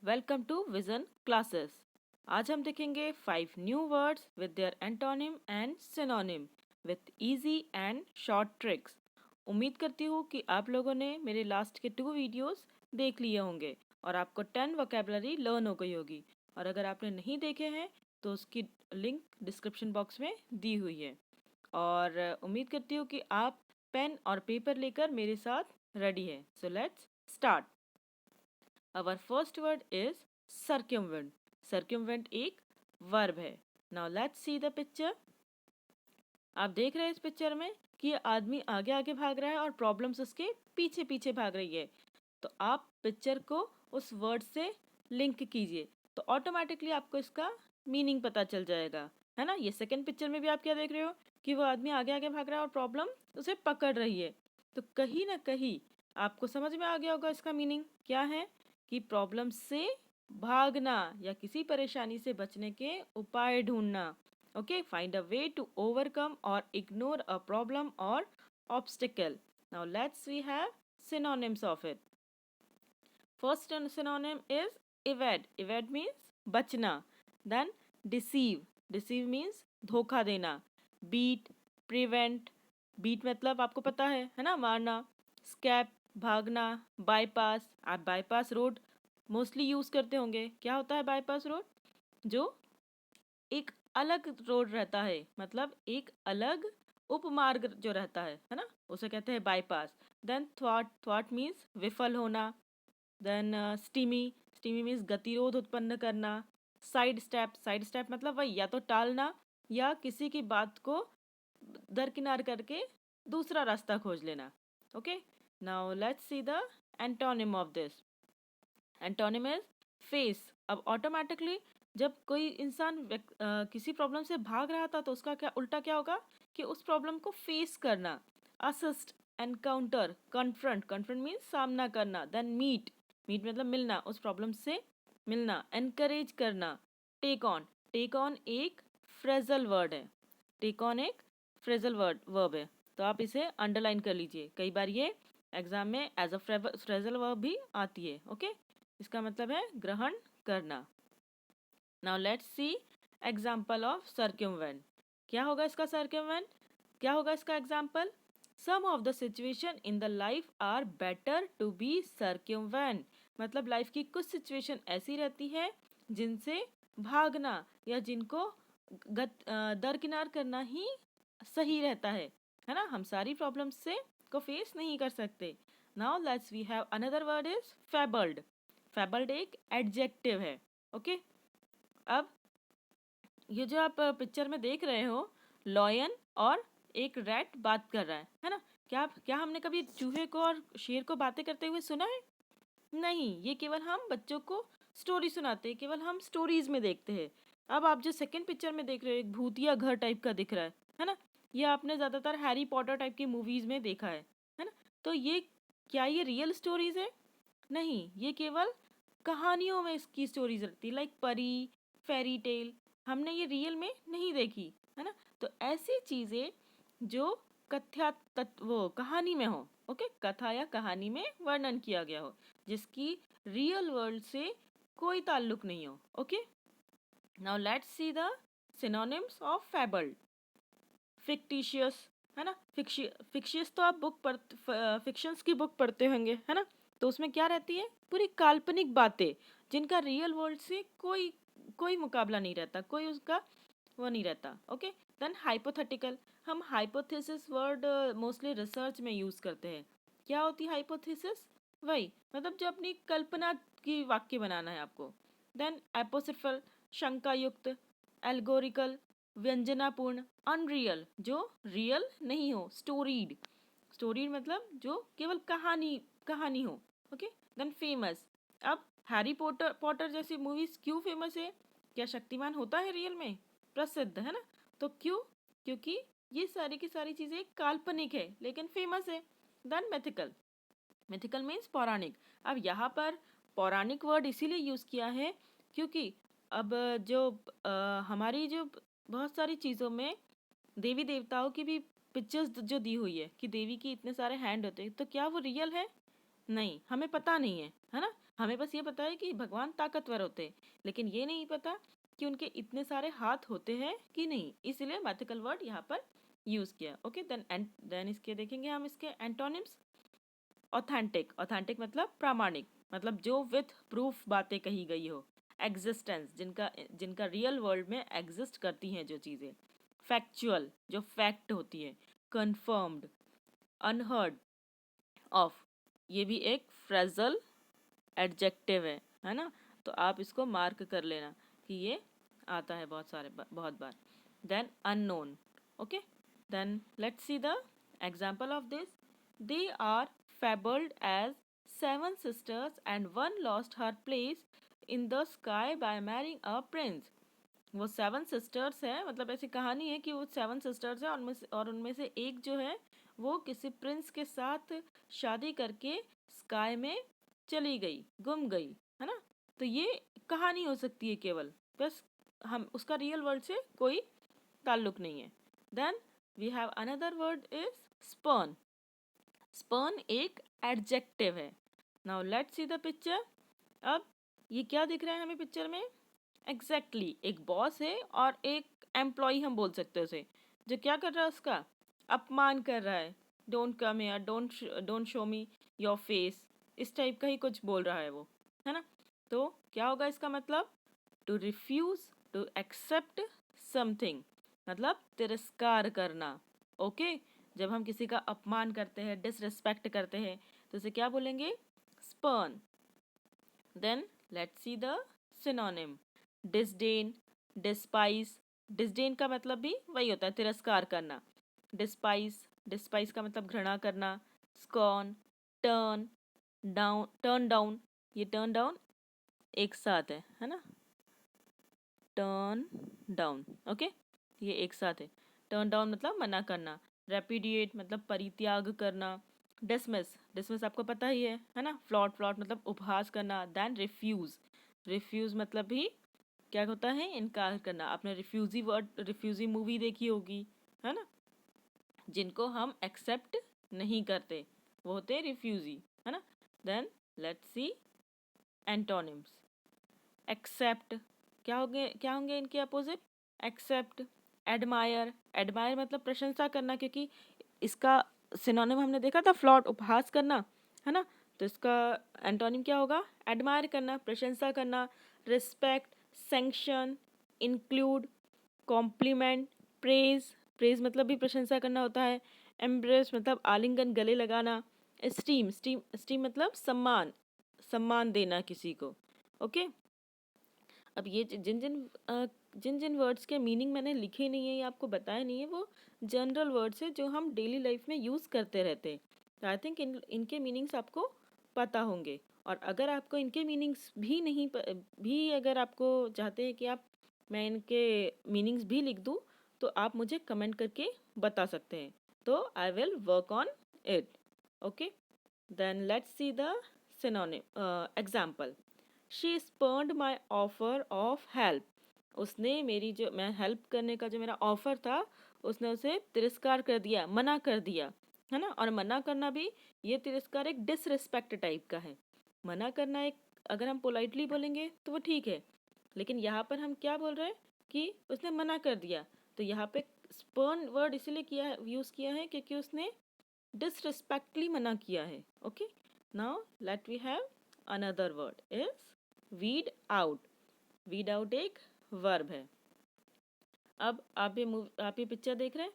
Welcome to vision classes. आज हम देखेंगे 5 new words with their antonym and synonym with easy and short tricks. उम्मीद करती हूँ कि आप लोगों ने मेरे लास्ट के 2 वीडियोस देख लिए होंगे और आपको 10 वोकेबलरी लर्न हो गई होगी। और अगर आपने नहीं देखे हैं तो उसकी लिंक डिस्क्रिप्शन बॉक्स में दी हुई है। और उम्मीद करती हूँ कि आप पेन और पेपर लेकर मेरे साथ रेडी है। So let's start. Our first word is circumvent. Circumvent एक वर्ब है। Now let's see the picture. आप देख रहे हैं इस पिक्चर में कि ये आदमी आगे आगे भाग रहा है और प्रॉब्लम्स उसके पीछे पीछे भाग रही है। तो आप पिक्चर को उस वर्ड से लिंक कीजिए तो ऑटोमेटिकली आपको इसका मीनिंग पता चल जाएगा, है ना। ये सेकंड पिक्चर में भी आप क्या देख रहे हो कि वो आदमी आगे आगे भाग रहा है और प्रॉब्लम उसे पकड़ रही है। तो कहीं ना कहीं आपको समझ में आ गया होगा इसका मीनिंग क्या है, कि प्रॉब्लम से भागना या किसी परेशानी से बचने के उपाय ढूंढना। Okay, find a way to overcome or ignore a problem or obstacle. Now let's we have synonyms of it. First synonym is evade. Evade means बचना. Then deceive. Deceive means धोखा देना. Beat, prevent. Beat मतलब आपको पता है ना, मारना. Escape, भागना. Bypass. आप bypass रोड मोस्टली यूज करते होंगे। क्या होता है bypass रोड? जो एक अलग रोड रहता है, मतलब एक अलग उपमार्ग जो रहता है ना, उसे कहते हैं बाईपास। देन थ्वाट, थ्वाट मीन्स विफल होना। देन स्टीमी, स्टीमी मीन्स गतिरोध उत्पन्न करना। साइड स्टेप, साइड स्टेप मतलब वही या तो टालना या किसी की बात को दरकिनार करके दूसरा रास्ता खोज लेना। Okay, now let's see the antonym of this. Antonym is face. अब ऑटोमेटिकली जब कोई इंसान किसी प्रॉब्लम से भाग रहा था तो उसका क्या उल्टा क्या होगा कि उस प्रॉब्लम को फेस करना। Assist, encounter, confront, confront means सामना करना। देन मीट, मीट मतलब मिलना, उस प्रॉब्लम से मिलना। एनकरेज करना। टेक ऑन, टेक ऑन एक फ्रेजल वर्ड है। टेक ऑन एक फ्रेजल वर्ब है, तो आप इसे अंडरलाइन कर लीजिए। कई बार ये एग्जाम में एज अ फ्रेजल वर्ब भी आती है। ओके, इसका मतलब है ग्रहण करना। Now let's see example of circumvent. क्या होगा इसका सर्क्यूमवेंट, क्या होगा इसका example? Some of the situation in the life are better to be circumvent. मतलब लाइफ की कुछ सिचुएशन ऐसी रहती है जिनसे भागना या जिनको दरकिनार करना ही सही रहता है ना। हम सारी प्रॉब्लम्स से को फेस नहीं कर सकते। Now let's we have another word is fabled. Fabled एक एडजेक्टिव है। ओके, अब ये जो आप पिक्चर में देख रहे हो, लॉयन और एक रैट बात कर रहा है ना। क्या हमने कभी चूहे को और शेर को बातें करते हुए सुना है? नहीं, ये केवल हम बच्चों को स्टोरी सुनाते हैं, केवल हम स्टोरीज में देखते हैं। अब आप जो सेकंड पिक्चर में देख रहे हो, एक भूतिया घर टाइप का दिख रहा है ना। ये आपने ज़्यादातर हैरी पॉटर टाइप की मूवीज में देखा है ना। तो ये क्या ये रियल स्टोरीज है? नहीं, ये केवल कहानियों में इसकी स्टोरीज रहती, लाइक परी, फेरी टेल। हमने ये रियल में नहीं देखी, है ना। तो ऐसी चीज़ें जो कथ्या वो कहानी में हो, ओके, कथा या कहानी में वर्णन किया गया हो, जिसकी रियल वर्ल्ड से कोई ताल्लुक नहीं हो। Okay, now let's see the synonyms of fabled. Fictitious, है ना। फिक्शियस तो आप बुक पढ़ फिक्शंस की बुक पढ़ते होंगे, है ना। तो उसमें क्या रहती है? पूरी काल्पनिक बातें जिनका रियल वर्ल्ड से कोई कोई मुकाबला नहीं रहता, कोई उसका वो नहीं रहता। Okay, then hypothetical. हम हाइपोथेसिस वर्ड मोस्टली रिसर्च में यूज़ करते हैं। क्या होती है हाइपोथेसिस? वही मतलब जो अपनी कल्पना की वाक्य बनाना है आपको। देन एपोसिफल, शंका युक्त। एल्गोरिकल, व्यंजनापूर्ण। अनरियल, जो रियल नहीं हो। स्टोरीड, स्टोरीड मतलब जो केवल कहानी कहानी हो। Okay, then famous. अब हैरी पॉटर पॉटर जैसी मूवीज क्यों फेमस है? क्या शक्तिमान होता है रियल में प्रसिद्ध, है ना। तो क्यों? क्योंकि ये सारी की सारी चीज़ें काल्पनिक है लेकिन फेमस है। देन मिथिकल, मिथिकल मीन्स पौराणिक। अब यहाँ पर पौराणिक वर्ड इसीलिए यूज़ किया है क्योंकि अब जो हमारी जो बहुत सारी चीज़ों में देवी देवताओं की भी पिक्चर्स जो दी हुई है कि देवी की इतने सारे हैंड होते हैं, तो क्या वो रियल है? नहीं, हमें पता नहीं है ना। हमें बस ये पता है कि भगवान ताकतवर होते हैं, लेकिन ये नहीं पता कि उनके इतने सारे हाथ होते हैं कि नहीं, इसलिए मैथिकल वर्ड यहाँ पर यूज किया। ओके, देन इसके देखेंगे हम इसके एंटोनिम्स। ऑथेंटिक, ऑथेंटिक मतलब प्रामाणिक, मतलब जो विथ प्रूफ बातें कही गई हो। एग्जिस्टेंस, जिनका जिनका रियल वर्ल्ड में एग्जिस्ट करती हैं जो चीज़ें। फैक्चुअल, जो फैक्ट होती है। कन्फर्म्ड, अनहर्ड ऑफ, ये भी एक फ्रेजल एडजेक्टिव है ना। तो आप इसको मार्क कर लेना कि ये आता है बहुत बार। Then unknown. Okay, then let's see the example of this. They are fabled as seven sisters and one lost her place in the sky by marrying a prince। वो सेवन सिस्टर्स है, मतलब ऐसी कहानी है कि वो सेवन सिस्टर्स है और उनमें से एक जो है वो किसी प्रिंस के साथ शादी करके स्काई में चली गई, गुम गई, है ना। तो ये कहानी हो सकती है केवल, बस हम उसका रियल वर्ल्ड से कोई ताल्लुक नहीं है। Then we have another word is spurn. Spurn एक एडजेक्टिव है। Now let's see the picture. अब ये क्या दिख रहा है हमें पिक्चर में? एग्जैक्टली एक बॉस है और एक एम्प्लॉय हम बोल सकते हैं उसे, जो क्या कर रहा है, उसका अपमान कर रहा है। Don't come here, don't show me your face, इस टाइप का ही कुछ बोल रहा है वो, है ना। तो क्या होगा इसका मतलब? To refuse, to accept something, मतलब तिरस्कार करना। ओके, जब हम किसी का अपमान करते हैं, डिसरिस्पेक्ट करते हैं, तो उसे क्या बोलेंगे? Spurn. Then let's see the synonym. Disdain, despise. Disdain का मतलब भी वही होता है, तिरस्कार करना। डिस्पाइस, डिस्पाइस का मतलब घृणा करना। स्कॉन, टर्न डाउन, टर्न डाउन, ये टर्न डाउन एक साथ है ना, टर्न डाउन। ओके, ये एक साथ है। टर्न डाउन मतलब मना करना। रेपुडिएट मतलब परित्याग करना। डिसमिस, डिसमिस आपको पता ही है ना। फ्लॉट, फ्लॉट मतलब उपहास करना। देन रिफ्यूज, रिफ्यूज मतलब भी क्या होता है? इनकार करना। आपने रिफ्यूजी मूवी देखी होगी, है ना। जिनको हम एक्सेप्ट नहीं करते वो होते हैं रिफ्यूजी, है ना। Then let's see antonyms. Accept, क्या होंगे इनके अपोजिट? Accept, admire. एडमायर मतलब प्रशंसा करना, क्योंकि इसका सिनोनिम हमने देखा था फ्लॉट, उपहास करना, है ना। तो इसका एंटोनिम क्या होगा? एडमायर करना, प्रशंसा करना। Respect, sanction, include, compliment, praise. Praise मतलब भी प्रशंसा करना होता है। एम्ब्रेस मतलब आलिंगन, गले लगाना। स्टीम, स्टीम मतलब सम्मान, सम्मान देना किसी को। ओके, अब ये जिन जिन वर्ड्स के मीनिंग मैंने लिखे नहीं है या आपको बताया नहीं है, वो जनरल वर्ड्स है जो हम डेली लाइफ में यूज़ करते रहते हैं। तो आई थिंक इनके मीनिंग्स आपको पता होंगे। और अगर आपको इनके मीनिंग्स भी नहीं भी अगर आपको चाहते हैं कि मैं इनके मीनिंग्स भी लिख दूँ, तो आप मुझे कमेंट करके बता सकते हैं। तो I will work on it. Okay, then let's see the synonym example. She spurned my offer of help. उसने मेरी जो मैं हेल्प करने का जो मेरा ऑफर था, उसने उसे तिरस्कार कर दिया, मना कर दिया, है ना। और मना करना भी, ये तिरस्कार एक डिसरिस्पेक्ट टाइप का है। मना करना एक, अगर हम पोलाइटली बोलेंगे तो वो ठीक है, लेकिन यहाँ पर हम क्या बोल रहे हैं कि उसने मना कर दिया। तो यहाँ पे स्पर्न वर्ड इसीलिए किया है, यूज़ किया है, क्योंकि उसने डिसरिस्पेक्टली मना किया है। Okay, now let we have another word is weed out. Weed out एक वर्ब है। अब आप ये पिक्चर देख रहे हैं,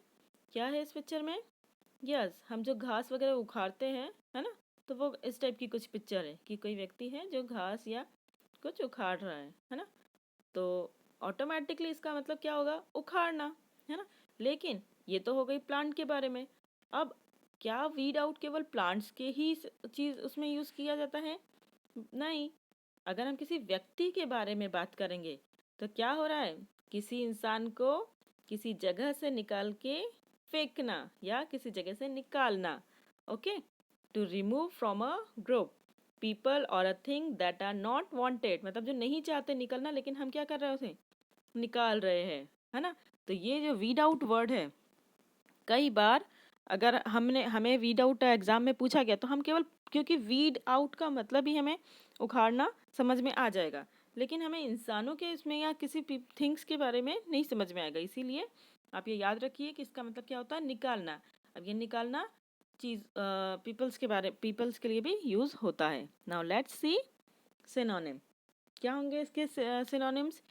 क्या है इस पिक्चर में? यस, हम जो घास वगैरह उखाड़ते हैं, है ना। तो वो इस टाइप की कुछ पिक्चर है कि कोई व्यक्ति है जो घास या कुछ उखाड़ रहा है ना। तो ऑटोमेटिकली इसका मतलब क्या होगा? उखाड़ना, है ना। लेकिन ये तो हो गई प्लांट के बारे में। अब क्या वीड आउट केवल प्लांट्स के ही चीज़ उसमें यूज़ किया जाता है? नहीं, अगर हम किसी व्यक्ति के बारे में बात करेंगे तो क्या हो रहा है? किसी इंसान को किसी जगह से निकाल के फेंकना या किसी जगह से निकालना। Okay, to remove from a group people और a thing that are not wanted, मतलब जो नहीं चाहते निकलना, लेकिन हम क्या कर रहे हैं? उसे निकाल रहे हैं, है ना। तो ये जो वीड आउट वर्ड है, कई बार अगर हमें वीड आउट एग्जाम में पूछा गया तो हम केवल, क्योंकि वीड आउट का मतलब ही हमें उखाड़ना समझ में आ जाएगा, लेकिन हमें इंसानों के इसमें या किसी थिंग्स के बारे में नहीं समझ में आएगा। इसीलिए आप ये याद रखिए कि इसका मतलब क्या होता है, निकालना। अब ये निकालना चीज़ पीपल्स के लिए भी यूज़ होता है। Now let's C synonym. क्या होंगे इसके सिनोनिम्स?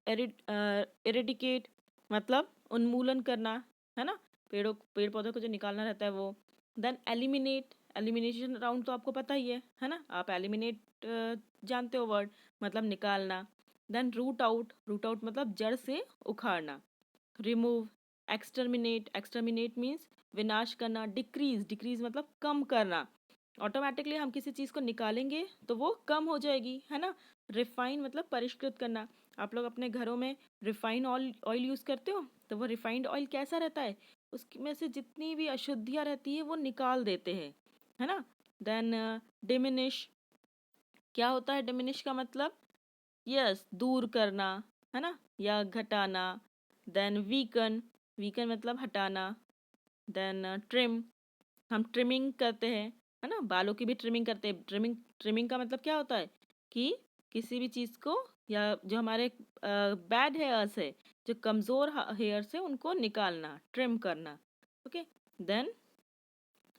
एरिडिकेट मतलब उन्मूलन करना, है ना, पेड़ पौधों को जो निकालना रहता है वो। देन एलिमिनेट, एलिमिनेशन राउंड तो आपको पता ही है ना, आप एलिमिनेट जानते हो वर्ड, मतलब निकालना। Then root out, root out मतलब जड़ से उखाड़ना। रिमूव, एक्सटर्मिनेट, एक्सटर्मिनेट मीन्स विनाश करना। डिक्रीज, डिक्रीज मतलब कम करना। ऑटोमेटिकली हम किसी चीज़ को निकालेंगे तो वो कम हो जाएगी, है ना। रिफाइन मतलब परिष्कृत करना। आप लोग अपने घरों में रिफाइन ऑयल ऑयल यूज़ करते हो, तो वो रिफाइंड ऑयल कैसा रहता है, उसमें से जितनी भी अशुद्धियाँ रहती है वो निकाल देते हैं, है ना। देन डिमिनिश, क्या होता है डिमिनिश का मतलब? यस, दूर करना, है ना, या घटाना। देन वीकन, वीकन मतलब हटाना। देन ट्रिम, हम ट्रिमिंग करते हैं, है ना, बालों की भी ट्रिमिंग करते हैं। ट्रिमिंग, ट्रिमिंग का मतलब क्या होता है कि किसी भी चीज़ को, या जो हमारे बैड हेयर्स है, जो कमज़ोर हेयर्स है, उनको निकालना, ट्रिम करना। ओके। देन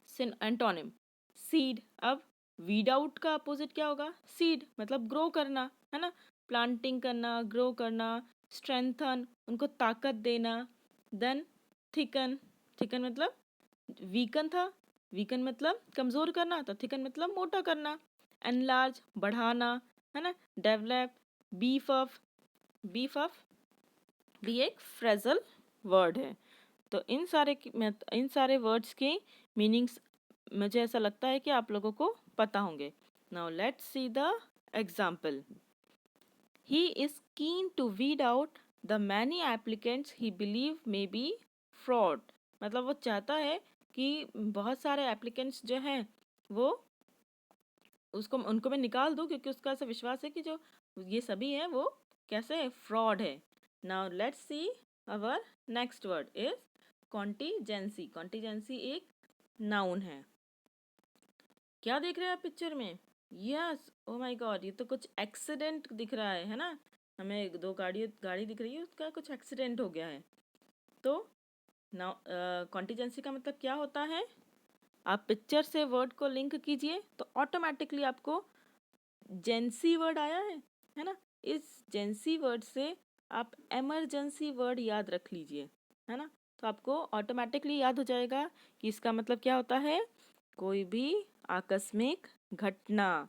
सिन एंटोनिम, सीड। अब वीड आउट का अपोजिट क्या होगा? सीड मतलब ग्रो करना, है ना, प्लांटिंग करना, ग्रो करना। स्ट्रेंथन, उनको ताकत देना। देन थिकन, थिकन मतलब वीकन था, वीकन मतलब कमज़ोर करना, तो थिकन मतलब मोटा करना। एनलार्ज बढ़ाना, है ना। Develop, beef up, beef up भी एक फ्रेजल वर्ड है। तो इन सारे वर्ड्स के मीनिंग्स मुझे ऐसा लगता है कि आप लोगों को पता होंगे। Now let's see the example. He is keen to weed out the many applicants he believe may be fraud, मतलब वो चाहता है कि बहुत सारे एप्लीकेंट्स जो हैं वो उसको उनको मैं निकाल दूं, क्योंकि उसका ऐसा विश्वास है कि जो ये सभी हैं वो कैसे फ्रॉड है। Now let's C our next word is contingency. Contingency एक नाउन है। क्या देख रहे हैं आप पिक्चर में? यस, ओ माय गॉड, ये तो कुछ एक्सीडेंट दिख रहा है ना। हमें दो गाड़ी दिख रही है, उसका कुछ एक्सीडेंट हो गया है। तो नाउ कॉन्टीजेंसी का मतलब क्या होता है? आप पिक्चर से वर्ड को लिंक कीजिए तो ऑटोमेटिकली आपको जेंसी वर्ड आया है ना। इस जेंसी वर्ड से आप एमरजेंसी वर्ड याद रख लीजिए, है ना। तो आपको ऑटोमेटिकली याद हो जाएगा कि इसका मतलब क्या होता है। कोई भी आकस्मिक घटना,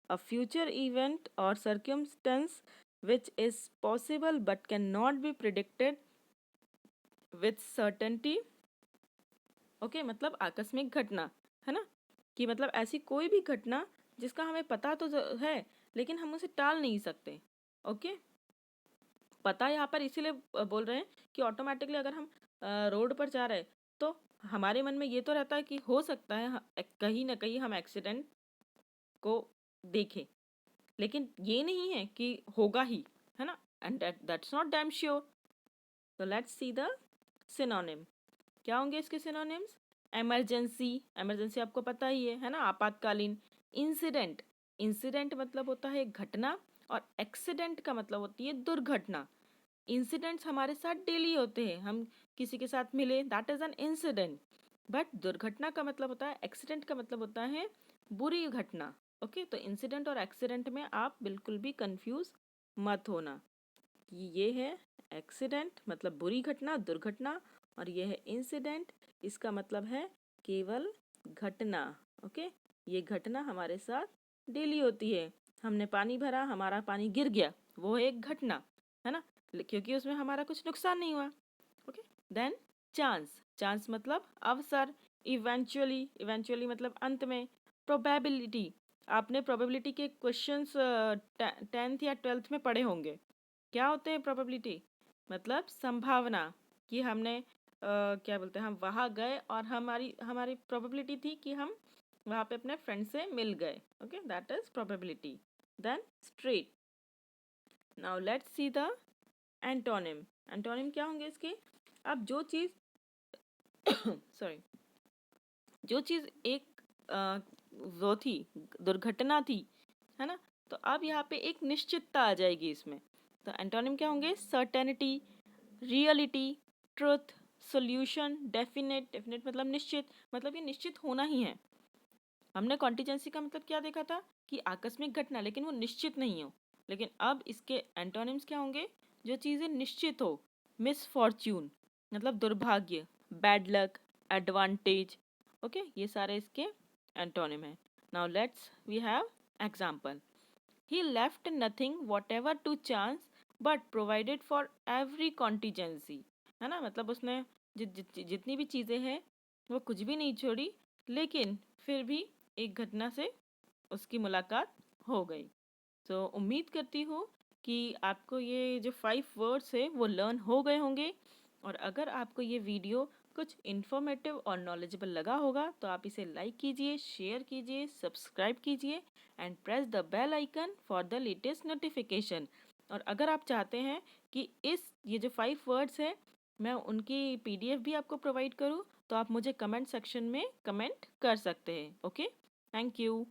अ फ्यूचर इवेंट और circumstance which is possible but can not be predicted with certainty. Okay, मतलब आकस्मिक घटना, है ना, कि मतलब ऐसी कोई भी घटना जिसका हमें पता तो है, लेकिन हम उसे टाल नहीं सकते। ओके, पता यहाँ पर इसीलिए बोल रहे हैं कि ऑटोमेटिकली अगर हम रोड पर जा रहे हैं तो हमारे मन में ये तो रहता है कि हो सकता है कहीं ना कहीं हम एक्सीडेंट को देखें, लेकिन ये नहीं है कि होगा ही, है ना। And that's not damn sure. तो लेट्स सी द सिनोनिम। क्या होंगे इसके सिनोनिम्स? इमरजेंसी, इमरजेंसी आपको पता ही है ना, आपातकालीन। इंसिडेंट, इंसिडेंट मतलब होता है घटना, और एक्सीडेंट का मतलब होती है दुर्घटना। इंसिडेंट्स हमारे साथ डेली होते हैं, हम किसी के साथ मिले, that is an incident. But दुर्घटना का मतलब होता है, एक्सीडेंट का मतलब होता है बुरी घटना। ओके, तो इंसिडेंट और एक्सीडेंट में आप बिल्कुल भी कंफ्यूज मत होना कि ये है एक्सीडेंट मतलब बुरी घटना, दुर्घटना, और ये है इंसिडेंट, इसका मतलब है केवल घटना। ओके, ये घटना हमारे साथ डेली होती है। हमने पानी भरा, हमारा पानी गिर गया, वो है एक घटना, है ना, क्योंकि उसमें हमारा कुछ नुकसान नहीं हुआ। ओके। देन चांस, चांस मतलब अवसर। इवेंचुअली, इवेंचुअली मतलब अंत में। प्रोबेबिलिटी, आपने प्रोबेबिलिटी के क्वेश्चंस 10th या 12th में पढ़े होंगे। क्या होते हैं प्रोबेबिलिटी? मतलब संभावना, कि हमने क्या बोलते हैं, हम वहाँ गए और हमारी हमारी प्रोबेबिलिटी थी कि हम वहाँ पे अपने फ्रेंड से मिल गए। Okay, that is probability. Then straight. Now let's see the antonym. Antonym क्या होंगे इसके? अब जो चीज़ सॉरी, जो चीज़ एक वो थी, दुर्घटना थी, है ना। तो अब यहाँ पे एक निश्चितता आ जाएगी इसमें। तो एंटोनिम क्या होंगे? Certainty, reality, truth, solution, definite. Definite मतलब निश्चित, मतलब ये निश्चित होना ही है। हमने कॉन्टिजेंसी का मतलब क्या देखा था कि आकस्मिक घटना, लेकिन वो निश्चित नहीं हो। लेकिन अब इसके एंटोनिम्स क्या होंगे? जो चीज़ें निश्चित हो। मिसफॉर्च्यून मतलब दुर्भाग्य, बैड लक, एडवांटेज। ओके, ये सारे इसके एंटोनिम हैं। Now let's we have example. He left nothing whatever to chance but provided for every contingency. है ना, मतलब उसने जितनी भी चीज़ें हैं वो कुछ भी नहीं छोड़ी, लेकिन फिर भी एक घटना से उसकी मुलाकात हो गई। तो उम्मीद करती हूँ कि आपको ये जो 5 वर्ड्स है वो लर्न हो गए होंगे। और अगर आपको ये वीडियो कुछ इन्फॉर्मेटिव और नॉलेजेबल लगा होगा तो आप इसे लाइक कीजिए, शेयर कीजिए, सब्सक्राइब कीजिए and press the bell icon for the latest notification. और अगर आप चाहते हैं कि ये जो 5 वर्ड्स है मैं उनकी पीडीएफ भी आपको प्रोवाइड करूँ, तो आप मुझे कमेंट सेक्शन में कमेंट कर सकते हैं। Okay, thank you.